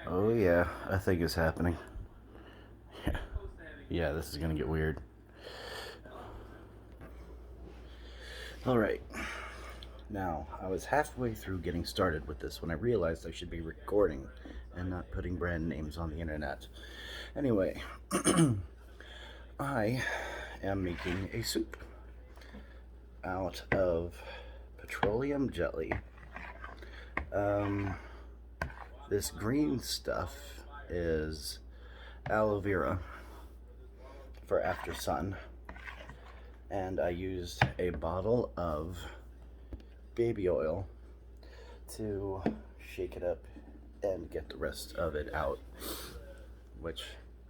Oh yeah, a thing is happening. Yeah, yeah, this is gonna get weird. All right, now I was halfway through getting started with this when I realized I should be recording and not putting brand names on the internet. Anyway, I am making a soup out of petroleum jelly. Um, this green stuff is aloe vera for after sun, and I used a bottle of baby oil to shake it up and get the rest of it out, which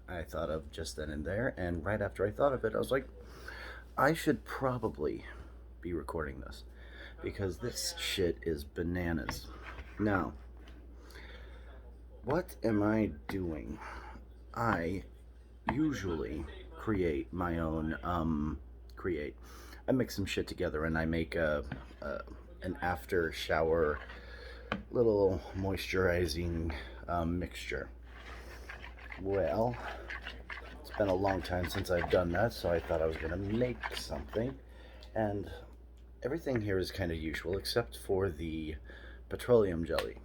I thought of just then and there. And right after I thought of it, I was like, I should probably be recording this because this shit is bananas. Now, what am I doing? I usually create my own, create. I mix some shit together and I make a an after shower little moisturizing mixture. Well, it's been a long time since I've done that, so I thought I was gonna make something. And everything here is kind of usual except for the petroleum jelly.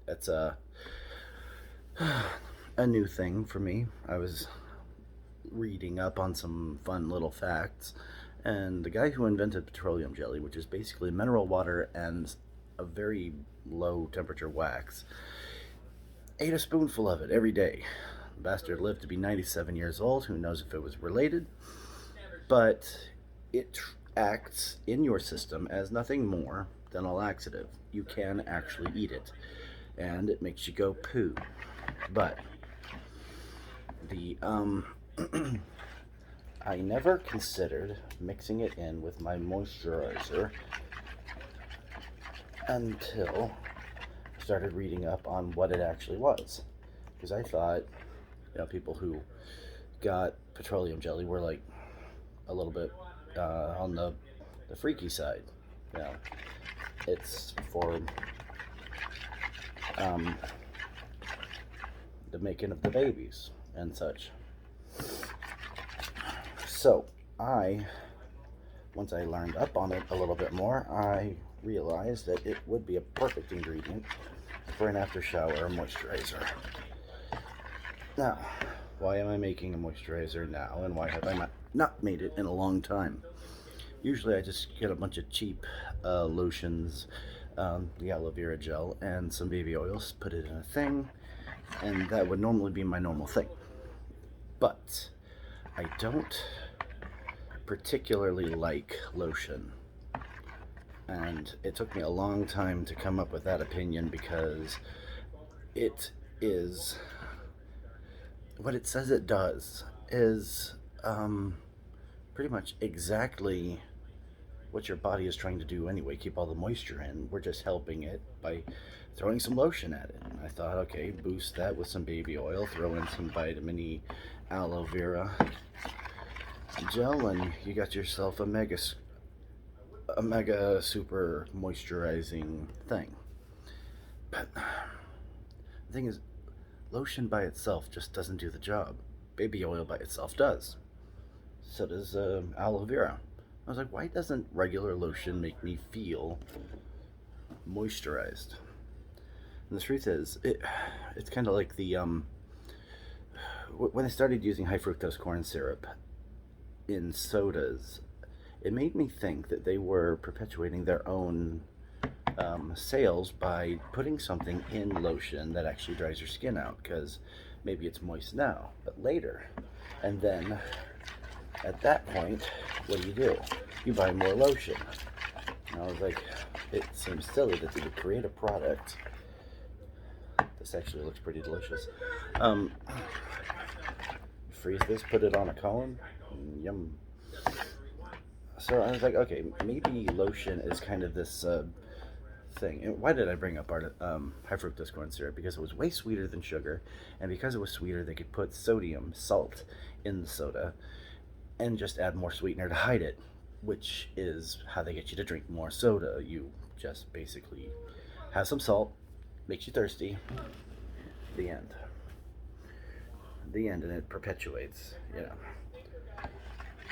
It's a new thing for me. I was reading up on some fun little facts, and the guy who invented petroleum jelly, which is basically mineral water and a very low temperature wax, ate a spoonful of it every day. The bastard lived to be 97 years old. Who knows if it was related? But it acts in your system as nothing more than a laxative. You can actually eat it, and it makes you go poo. But the I never considered mixing it in with my moisturizer until I started reading up on what it actually was. Because I thought, people who got petroleum jelly were like a little bit on the freaky side. You know, it's for um, the making of the babies and such. So I, once I learned up on it a little bit more, I realized that it would be a perfect ingredient for an after shower moisturizer. Now, why am I making a moisturizer now, and why have I not made it in a long time? Usually, I just get a bunch of cheap lotions, the aloe vera gel, and some baby oils, put it in a thing, and that would normally be my normal thing. But I don't particularly like lotion. And it took me a long time to come up with that opinion because it is what it says it does is pretty much exactly what your body is trying to do anyway, keep all the moisture in. We're just helping it by throwing some lotion at it. And I thought, okay, boost that with some baby oil, throw in some vitamin E aloe vera gel, and you got yourself a mega super moisturizing thing. But the thing is, lotion by itself just doesn't do the job. Baby oil by itself does. So does aloe vera. I was like, why doesn't regular lotion make me feel moisturized? And the truth is, it's kind of like the when I started using high fructose corn syrup in sodas, it made me think that they were perpetuating their own sales by putting something in lotion that actually dries your skin out, because maybe it's moist now, but later. And then at that point, what do? You buy more lotion. And I was like, it seems silly that they would create a product. This actually looks pretty delicious. Freeze this, put it on a cone. Yum. So I was like, okay, maybe lotion is kind of this thing. And why did I bring up high fructose corn syrup? Because it was way sweeter than sugar, and because it was sweeter, they could put sodium, salt, in the soda, and just add more sweetener to hide it, which is how they get you to drink more soda. You just basically have some salt, makes you thirsty, The end. The end, and it perpetuates, you know.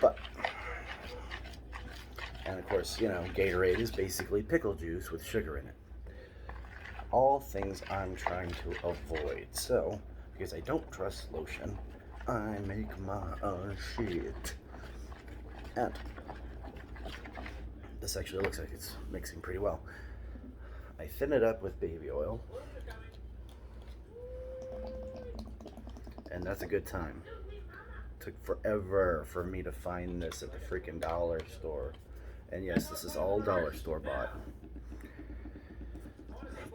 But, and of course, you know, Gatorade is basically pickle juice with sugar in it. All things I'm trying to avoid. So, because I don't trust lotion, I make my own shit. And this actually looks like it's mixing pretty well. I thin it up with baby oil, and that's a good time. Took forever for me to find this at the freaking dollar store. And yes, this is all dollar store bought.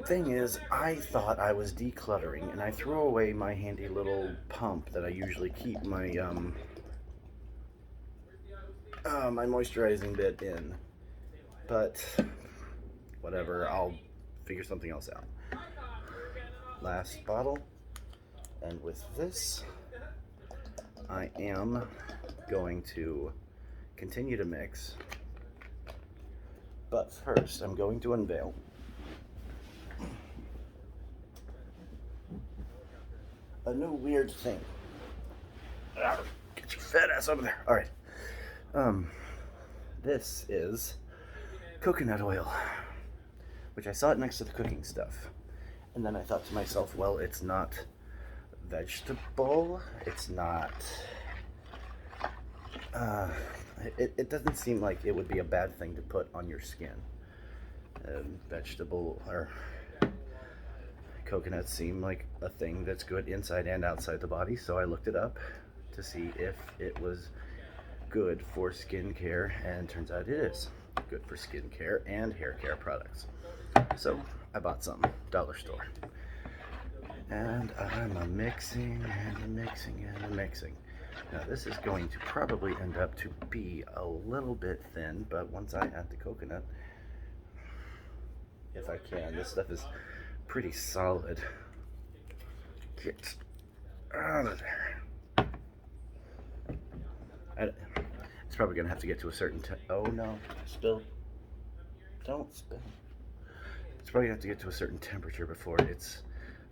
Thing is, I thought I was decluttering, and I threw away my handy little pump that I usually keep my my moisturizing bit in. But whatever, I'll figure something else out. Last bottle, and with this, I am going to continue to mix. But first, I'm going to unveil a new weird thing. Get your fat ass over there. All right. This is coconut oil, which I saw it next to the cooking stuff. And then I thought to myself, well, it's not vegetable. It's not... It doesn't seem like it would be a bad thing to put on your skin. Vegetable or coconuts seem like a thing that's good inside and outside the body, so I looked it up to see if it was good for skincare, and turns out it is good for skincare and hair care products. So I bought some, dollar store. And I'm mixing and mixing and mixing. Now this is going to probably end up to be a little bit thin, but once I add the coconut, if I can, this stuff is pretty solid. Get out of there. It's probably gonna have to get to a certain oh no, spill. Don't spill. It's probably gonna have to get to a certain temperature before it's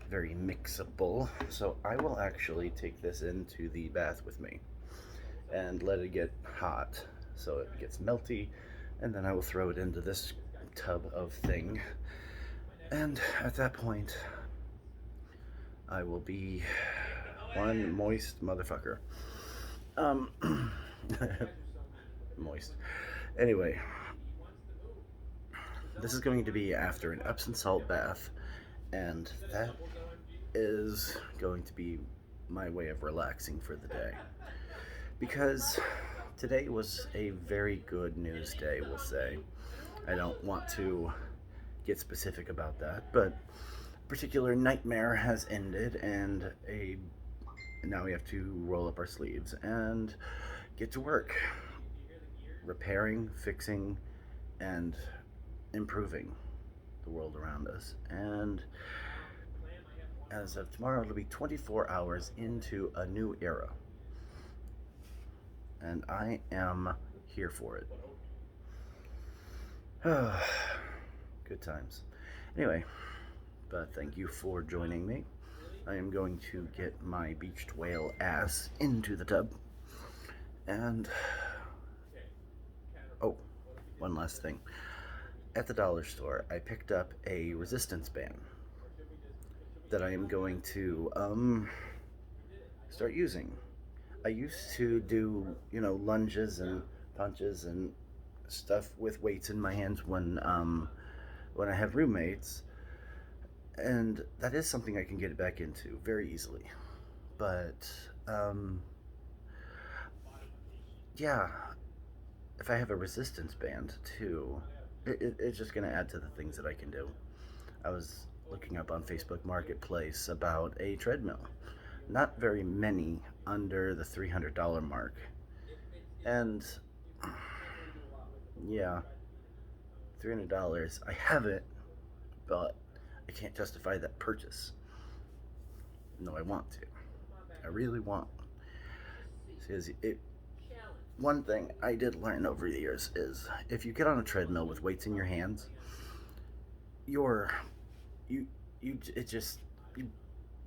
very mixable. So I will actually take this into the bath with me and let it get hot so it gets melty, and then I will throw it into this tub of thing, and at that point I will be one moist motherfucker. Moist. Anyway, this is going to be after an Epsom salt bath, and that is going to be my way of relaxing for the day, because today was a very good news day, we'll say. I don't want to get specific about that, but a particular nightmare has ended, and now we have to roll up our sleeves and get to work, repairing, fixing, and improving the world around us. And as of tomorrow, it'll be 24 hours into a new era, and I am here for it. Good times. Anyway, but thank you for joining me. I am going to get my beached whale ass into the tub. And oh, one last thing. At the dollar store, I picked up a resistance band that I am going to start using. I used to do, you know, lunges and punches and stuff with weights in my hands when I have roommates, and that is something I can get back into very easily. But yeah, if I have a resistance band too, it's just gonna add to the things that I can do. I was looking up on Facebook Marketplace about a treadmill. Not very many under the $300 mark. And yeah, $300. I have it, but I can't justify that purchase. No, I want to. I really want. Because one thing I did learn over the years is if you get on a treadmill with weights in your hands, you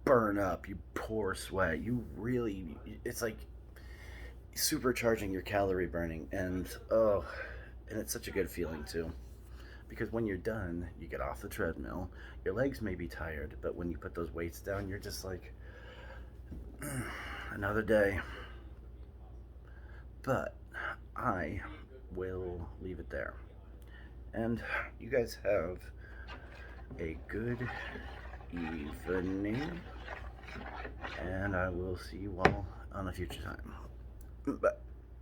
burn up, you pour sweat, you really, it's like supercharging your calorie burning. And oh, and it's such a good feeling too. Because when you're done, you get off the treadmill. Your legs may be tired, but when you put those weights down, you're just like, another day. But I will leave it there. And you guys have a good evening. And I will see you all on a future time. Bye.